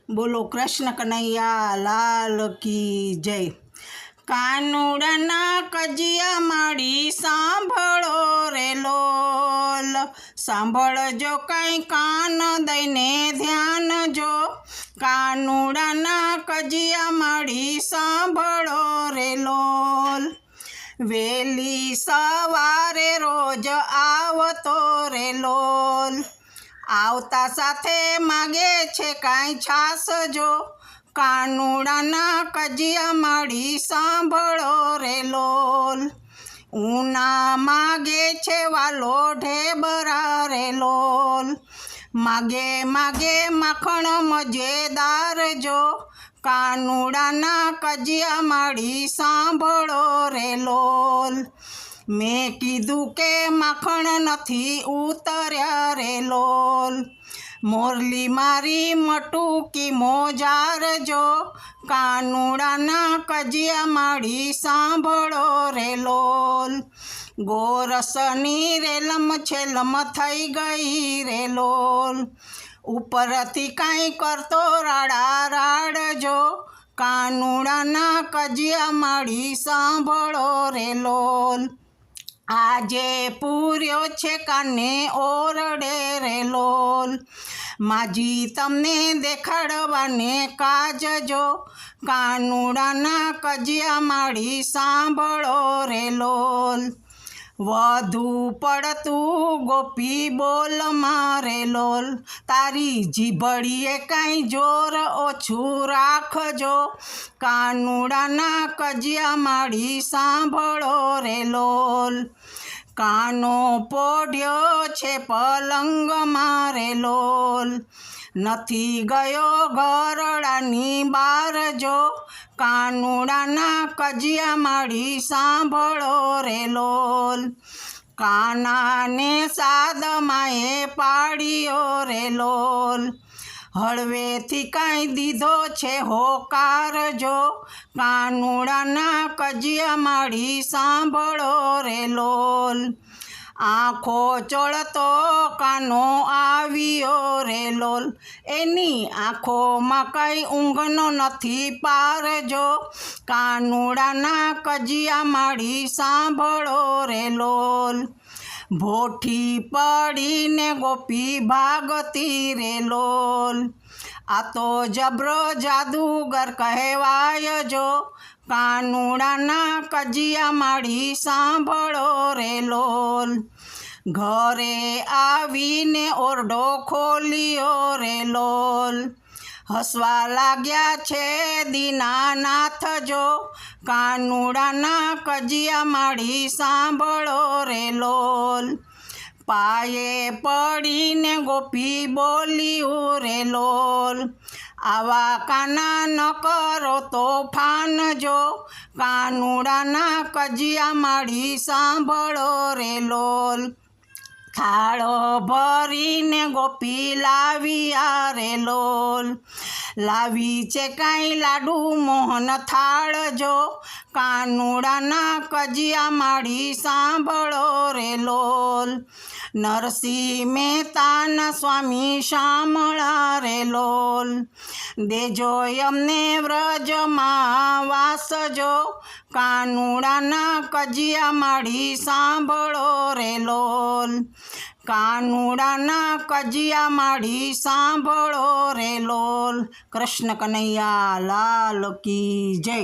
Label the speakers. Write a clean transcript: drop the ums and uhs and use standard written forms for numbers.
Speaker 1: બોલો કૃષ્ણ કનૈયા લાલ કી જય। કાનુડાના કજિયા માડી સાંભળો રે લોલ, સાંભળજો કંઈ કાન દઈને ધ્યાન જો। કાનુડાના કજિયા માડી સાંભળો રે લોલ, વહેલી સવારે રોજ આવતો રે લોલ, આવતા સાથે માગે છે કાંઈ છાસ જો। કાનુડાના કજિયા માડી સાંભળો રે લોલ, ઉના માગે છે વાલો ઢેબરા રે લોલ, માગે માગે માખણ મજેદાર જો। કાનુડાના કજિયા માડી સાંભળો રે લોલ, મેં કીધું કે માખણ નથી ઉતર્યા રે લોલ, મોરલી મારી મટુકી મોજાર જો। કાનુડાના કજિયા માડી સાંભળો રે લોલ, ગોરસની રેલમ છેલમ થઈ ગઈ રે લોલ, ઉપરથી કાંઈ કરતો રાડા રાડજો। કાનુડાના કજિયા માડી સાંભળો રે લોલ, આજે પૂર્યો છે કાને ઓરડે રે લોલ, માજી તમને દેખાડવાને કાજજો। કાનુડાના કજિયા માડી સાંભળો રે લોલ, વધુ પડતું ગોપી બોલ મારે લોલ, તારી જીભડીએ કાંઈ જોર ઓછું રાખજો। કાનુડાના કજિયા માડી સાંભળો રે લોલ, કાનો પોઢ્યો છે પલંગ મારે લોલ, નથી ગયો ઘરડાની બાર જો। કાનુડાના કજિયા માડી સાંભળો રે લોલ, કાનાને સાદમાએ પાડ્યો રે લોલ, હળવેથી કાંઈ દીધો છે હોકાર જો। કાનુડાના કજિયા માડી સાંભળો રે લોલ, આંખો ચોળતો કાનો આવ્યો રે લોલ, એની આંખોમાં કંઈ ઊંઘનો નથી પાર જો। કાનુડાના કજિયા માડી સાંભળો રે લોલ, ભોઠી પડીને ગોપી ભાગતી રે લોલ, આ તો જબરો જાદુગર કહેવાય જો। કાનુડાના કજિયા માડી સાંભળો રે લોલ, ઘરે આવીને ઓરડો ખોલ્યો રે લોલ, હસવા લાગ્યા છે દીનાનાથ જો। કાનુડાના કજિયા માડી સાંભળો રે લોલ, પાયે પડીને ગોપી બોલ્યું રે લોલ, આવા કાના ન કરો તોફાન જો। કાનુડાના કજિયા માડી સાંભળો રે લોલ, થાળો ભરીને ગોપી લાવ્યા રે લોલ, લાવી છે કાંઈ લાડુ મોહન થાળ જો। કાનુડાના કજિયા માડી સાંભળો રે લોલ, નરસિંહ મહેતાના સ્વામી શામળા રે લોલ, દેજો અમને વ્રજમાં વાસ જો। કાનુડાના કજિયા માડી સાંભળો રે લોલ, કાનુડાના કજિયા માડી સાંભળો રે લોલ। કૃષ્ણ કનૈયા લાલ કી જય।